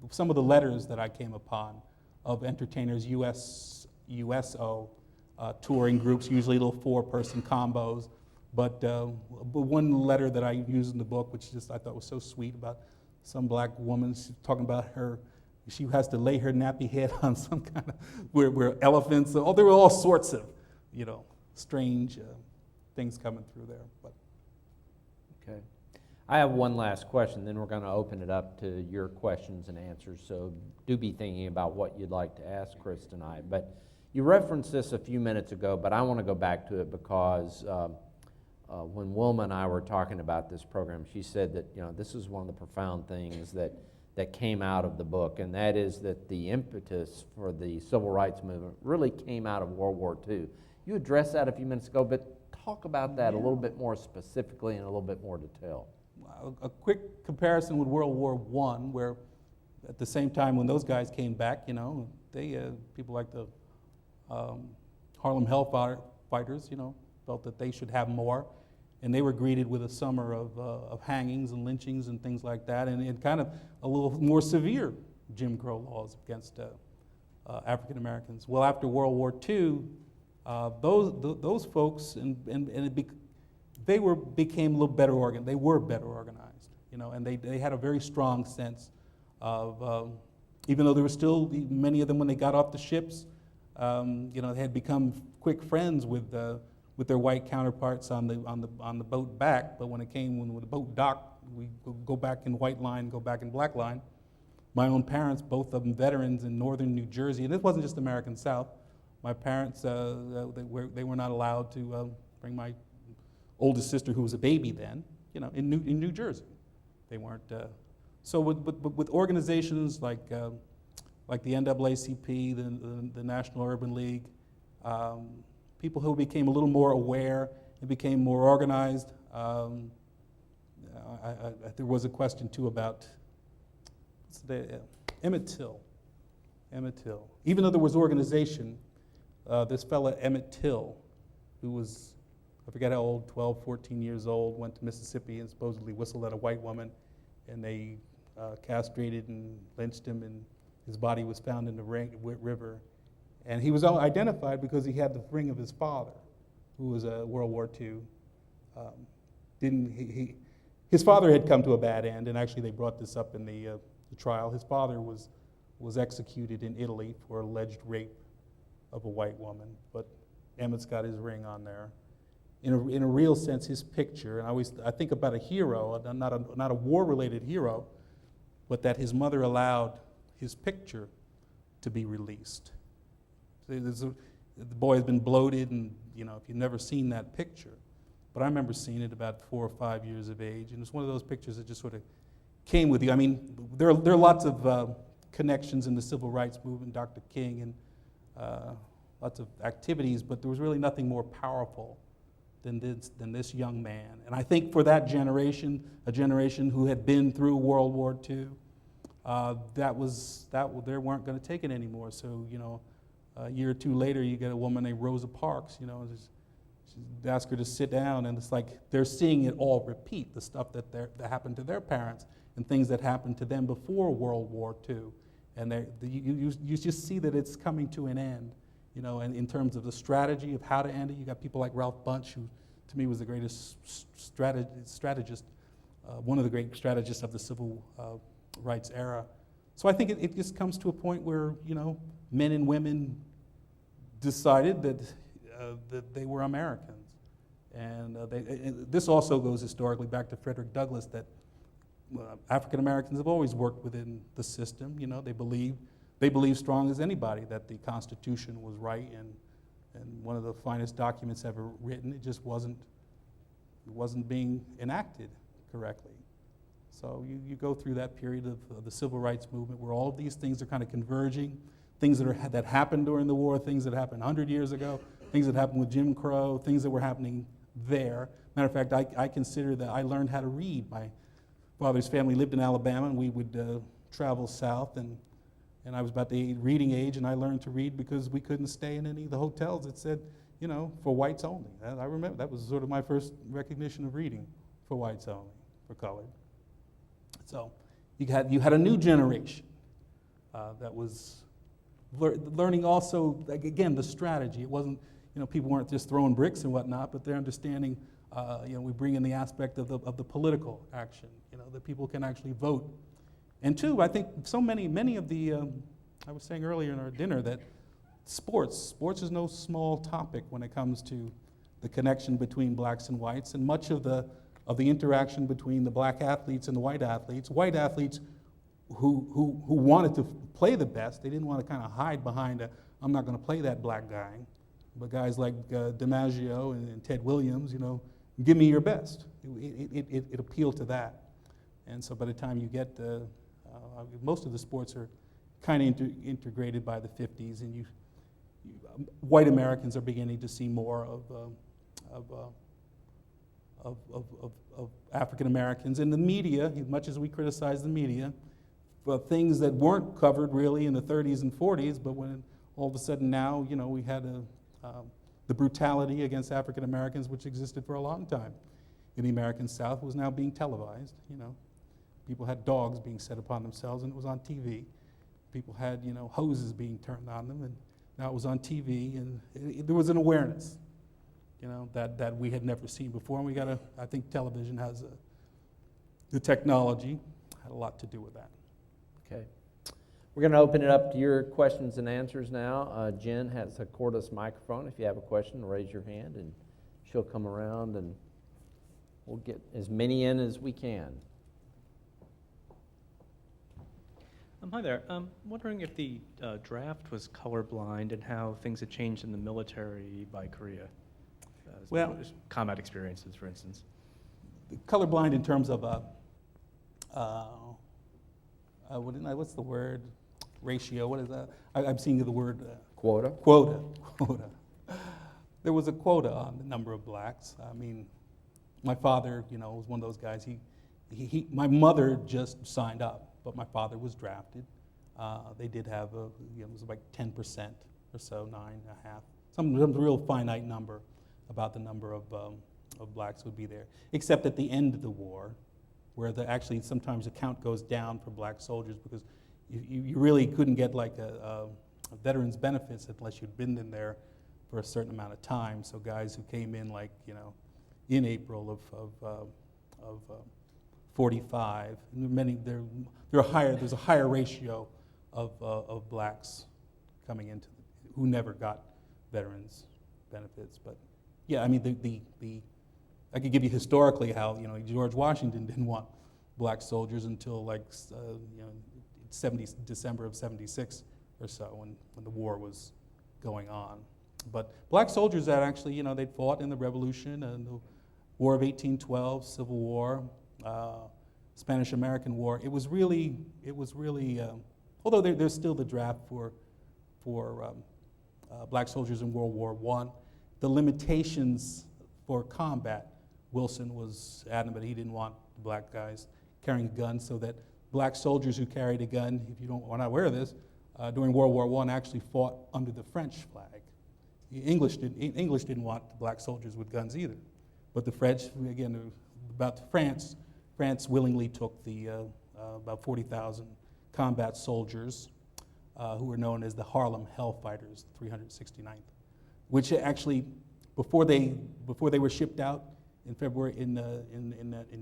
some of the letters that I came upon of entertainers, USO touring groups, usually little 4-person combos. But one letter that I used in the book, which I thought was so sweet, about some black woman talking about she has to lay her nappy head on some kind of, where elephants, there were all sorts of, strange things coming through there. But. Okay. I have one last question, then we're going to open it up to your questions and answers. So do be thinking about what you'd like to ask Chris tonight. But you referenced this a few minutes ago, but I want to go back to it because when Wilma and I were talking about this program, she said that this is one of the profound things that came out of the book, and that is that the impetus for the civil rights movement really came out of World War II. You addressed that a few minutes ago, but talk about that a little bit more specifically in a little bit more detail. A quick comparison with World War I, where at the same time when those guys came back, people like the Harlem Hellfighters, felt that they should have more, and they were greeted with a summer of hangings and lynchings and things like that, and kind of a little more severe Jim Crow laws against African Americans. Well, after World War II, those folks became a little better organized. They were better organized, and they had a very strong sense of, even though there were still many of them when they got off the ships, they had become quick friends with their white counterparts on the boat back. But when the boat docked, we go back in white line, go back in black line. My own parents, both of them veterans in northern New Jersey, and this wasn't just American South. My parents, they were not allowed to bring my oldest sister, who was a baby then, in New Jersey. They weren't. So with organizations like the NAACP, the National Urban League, people who became a little more aware and became more organized. There was a question too about Emmett Till. Even though there was organization, this fella Emmett Till, who was, I forget how old, 12, 14 years old, went to Mississippi and supposedly whistled at a white woman, and they castrated and lynched him, and his body was found in the river. And he was identified because he had the ring of his father, who was a World War II. His father had come to a bad end, and actually they brought this up in the trial. His father was executed in Italy for alleged rape of a white woman, but Emmett's got his ring on there. In a real sense, his picture, and I think about a hero, not a war-related hero, but that his mother allowed his picture to be released. the boy has been bloated, and if you've never seen that picture. But I remember seeing it about 4 or 5 years of age, and it's one of those pictures that just sort of came with you. I mean, there are lots of connections in the civil rights movement, Dr. King, and lots of activities, but there was really nothing more powerful than this young man. And I think for that generation, a generation who had been through World War II, they weren't going to take it anymore. So, a year or two later, you get a woman named Rosa Parks, she asked her to sit down, and it's like they're seeing it all repeat, the stuff that happened to their parents and things that happened to them before World War II. And you just see that it's coming to an end, and in terms of the strategy of how to end it. You got people like Ralph Bunche, who to me was the greatest strategist, one of the great strategists of the civil rights era. So I think it just comes to a point where, men and women decided that they were Americans. And this also goes historically back to Frederick Douglass, that African Americans have always worked within the system. They believe strong as anybody that the Constitution was right and one of the finest documents ever written. It just wasn't being enacted correctly. So you go through that period of the civil rights movement where all of these things are kind of converging, things that happened during the war, things that happened 100 years ago, things that happened with Jim Crow, things that were happening there. Matter of fact, I consider that I learned how to read. My father's family lived in Alabama, and we would travel south, and I was about the reading age, and I learned to read because we couldn't stay in any of the hotels that said, for whites only. I remember that was sort of my first recognition of reading, for whites only, for colored. So you had a new generation that was learning also, again, the strategy. It wasn't, people weren't just throwing bricks and whatnot, but they're understanding, we bring in the aspect of the political action, that people can actually vote. And two, I think many of the, I was saying earlier in our dinner that sports is no small topic when it comes to the connection between blacks and whites, and much of the interaction between the black athletes and the white athletes who wanted to play the best. They didn't want to kind of hide behind I'm not going to play that black guy. But guys like DiMaggio and Ted Williams, give me your best. It appealed to that. And so by the time you get, most of the sports are kind of integrated by the 50s, and white Americans are beginning to see more of African Americans. And the media, as much as we criticize the media, for things that weren't covered really in the 30s and 40s, but when all of a sudden now, we had the brutality against African Americans, which existed for a long time in the American South, was now being televised. People had dogs being set upon themselves, and it was on TV. People had, hoses being turned on them, and now it was on TV, and there was an awareness, that we had never seen before. And I think television has the technology had a lot to do with that. Okay. We're going to open it up to your questions and answers now. Jen has a cordless microphone. If you have a question, raise your hand, and she'll come around, and we'll get as many in as we can. Hi there. I'm wondering if the draft was colorblind and how things had changed in the military by Korea. Combat experiences, for instance. Colorblind in terms of what's the word? Ratio. What is that? I'm seeing the word Quota. Quota. There was a quota on the number of blacks. I mean, my father, was one of those guys. My mother just signed up, but my father was drafted. They did have it was like 10% or so, 9.5%, some real finite number about the number of blacks would be there. Except at the end of the war, where actually sometimes the count goes down for black soldiers because you really couldn't get like a veterans benefits unless you'd been in there for a certain amount of time. So guys who came in in April of 45, there's a higher ratio of blacks coming into who never got veterans benefits. But yeah, I mean I could give you historically how George Washington didn't want black soldiers until December of '76 or so when the war was going on. But black soldiers that actually, you know, they'd fought in the Revolution and the War of 1812, Civil War, Spanish-American War. It was really, although there's still the draft for black soldiers in World War I, the limitations for combat, Wilson was adamant he didn't want the black guys carrying guns, so that black soldiers who carried a gun, if you are not aware of this, during World War I actually fought under the French flag. English didn't want the black soldiers with guns either. But the French, again, France willingly took the about 40,000 combat soldiers who were known as the Harlem Hellfighters, 369th, which actually, before they were shipped out in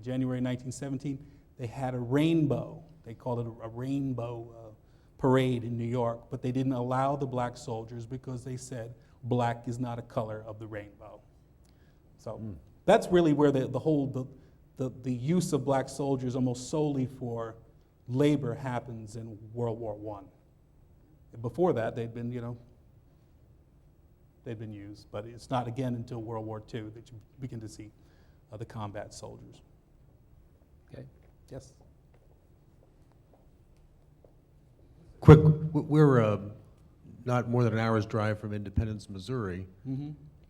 January 1917, they had a rainbow. They called it a rainbow parade in New York, but they didn't allow the black soldiers because they said black is not a color of the rainbow. So that's really where the use of black soldiers almost solely for labor happens in World War I. Before that, they'd been used, but it's not again until World War II that you begin to see the combat soldiers. Okay. Yes. Quick, we're not more than an hour's drive from Independence, Missouri,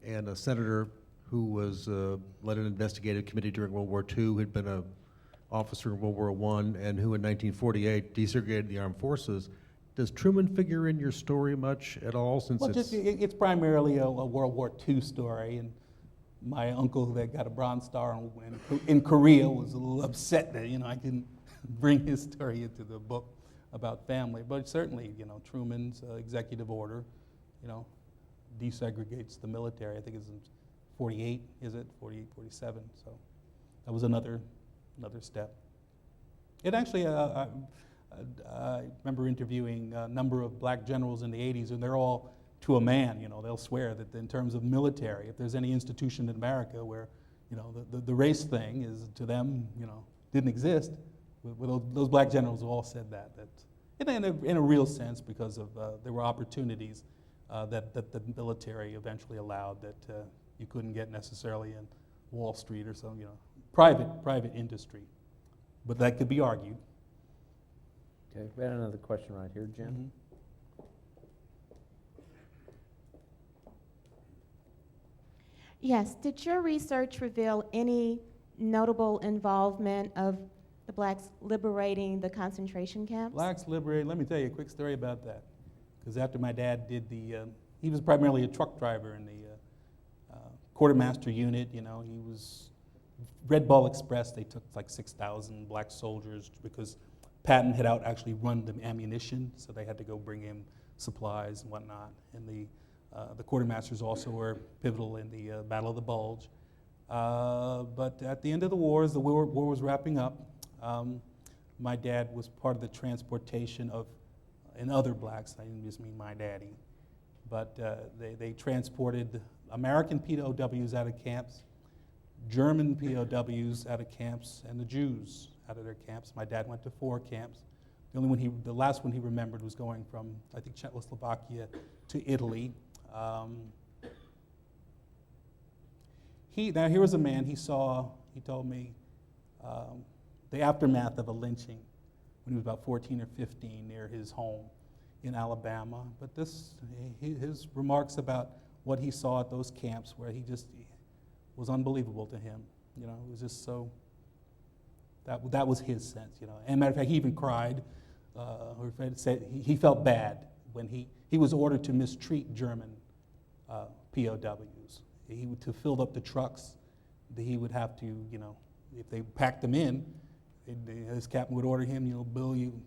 and a senator who was led an investigative committee during World War II, had been an officer in World War I, and who in 1948 desegregated the armed forces. Does Truman figure in your story much at all? Since Well, it's primarily a World War II story, and my uncle that got a Bronze Star in Korea was a little upset that I didn't bring his story into the book about family. But certainly, Truman's executive order, desegregates the military. I think it's in 48, is it? 48, 47. So that was another step. It actually, I remember interviewing a number of black generals in the 80s, and they're all to a man. They'll swear that in terms of military, if there's any institution in America where, the race thing is to them, didn't exist. Those black generals all said that in a real sense, because of there were opportunities that the military eventually allowed that you couldn't get necessarily in Wall Street or some private industry, but that could be argued. Okay, we had another question right here, Jim. Yes, did your research reveal any notable involvement of the blacks liberating the concentration camps? Blacks liberated, let me tell you a quick story about that. Because after my dad did he was primarily a truck driver in the quartermaster unit, he was, Red Ball Express, they took like 6,000 black soldiers because Patton had actually run the ammunition, so they had to go bring in supplies and whatnot. And the quartermasters also were pivotal in the Battle of the Bulge. But at the end of the war, as the war was wrapping up, my dad was part of the transportation of, and other blacks, I didn't just mean my daddy, but they transported American POWs out of camps, German POWs out of camps, and the Jews out of their camps. My dad went to 4 camps. The last one he remembered was going from, I think, Czechoslovakia to Italy. Now here was a man, he told me, the aftermath of a lynching when he was about 14 or 15 near his home in Alabama. But his remarks about what he saw at those camps, where he was unbelievable to him. It was just so, that was his sense. And matter of fact, he even cried, or said he felt bad when he was ordered to mistreat German POWs. To fill up the trucks, he would have to, if they packed them in, his captain would order him, Bill, you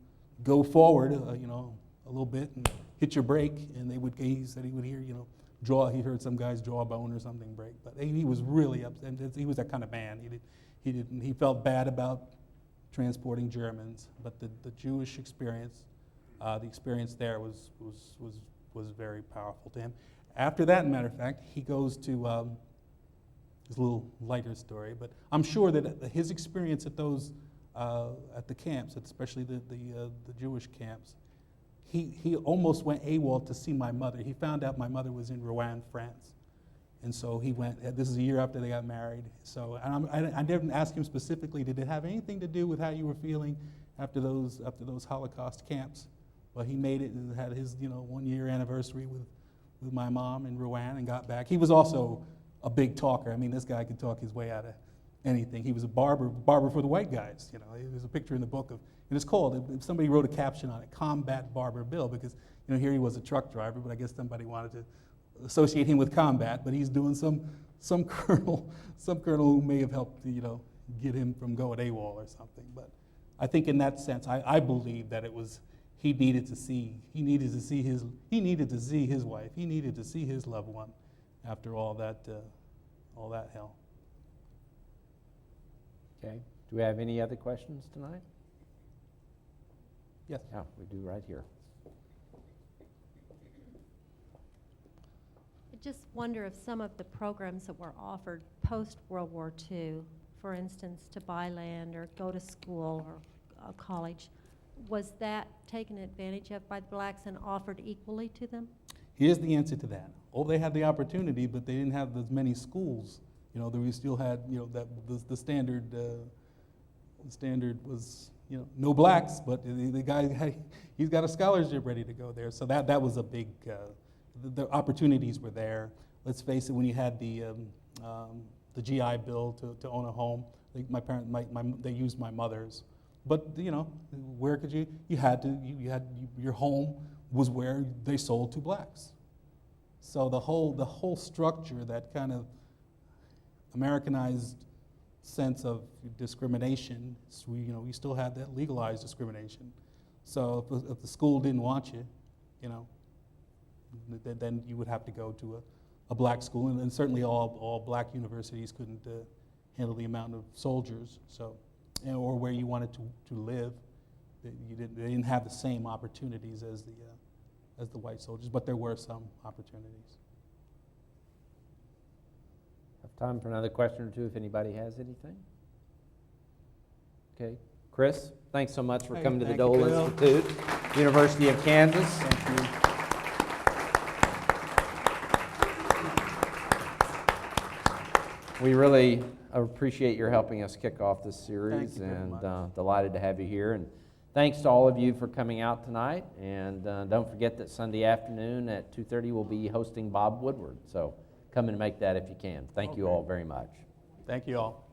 go forward, a little bit and hit your brake, and he said he would hear, he heard some guy's jawbone or something break. But he was really upset. He was that kind of man. He felt bad about transporting Germans, but the Jewish experience, the experience there was very powerful to him. After that, matter of fact, he goes to his little lighter story, but I'm sure that his experience at those at the camps, especially the Jewish camps, he almost went AWOL to see my mother. He found out my mother was in Rouen, France. And so he went, this is a year after they got married. So I didn't ask him specifically, did it have anything to do with how you were feeling after those Holocaust camps? But he made it and had his 1 year anniversary with my mom in Rouen and got back. He was also a big talker. I mean, this guy could talk his way out of anything. He was a barber for the white guys. There's a picture in the book and it's called, if somebody wrote a caption on it, Combat Barber Bill, because here he was a truck driver, but I guess somebody wanted to associate him with combat, but he's doing some colonel who may have helped get him from going AWOL or something. But I think in that sense, I believe that it was he needed to see his wife, he needed to see his loved one after all that hell. Okay. Do we have any other questions tonight? Yes. Yeah, we do right here. I just wonder if some of the programs that were offered post-World War II, for instance, to buy land or go to school or college, was that taken advantage of by the blacks and offered equally to them? Here's the answer to that. Oh, they had the opportunity, but they didn't have as many schools. We still had, that the standard. The standard was, no blacks, but the guy he's got a scholarship ready to go there. So that was a big. The opportunities were there. Let's face it. When you had the GI Bill to own a home, they used my mother's. But where could you had your home was where they sold to blacks. So the whole structure, that kind of Americanized sense of discrimination, we still had that legalized discrimination. So if the school didn't want you, then you would have to go to a black school, and certainly all black universities couldn't handle the amount of soldiers. So, or where you wanted to live, they didn't have the same opportunities as the white soldiers, but there were some opportunities. Have time for another question or two if anybody has anything. Okay. Chris, thanks so much for coming to the Dole Bill. Institute, University of Kansas. Thank you. We really appreciate your helping us kick off this series, Thank you very and much. delighted to have you here. And thanks to all of you for coming out tonight. And don't forget that Sunday afternoon at 2:30 we'll be hosting Bob Woodward. So come and make that if you can. Thank you all very much. Thank you all.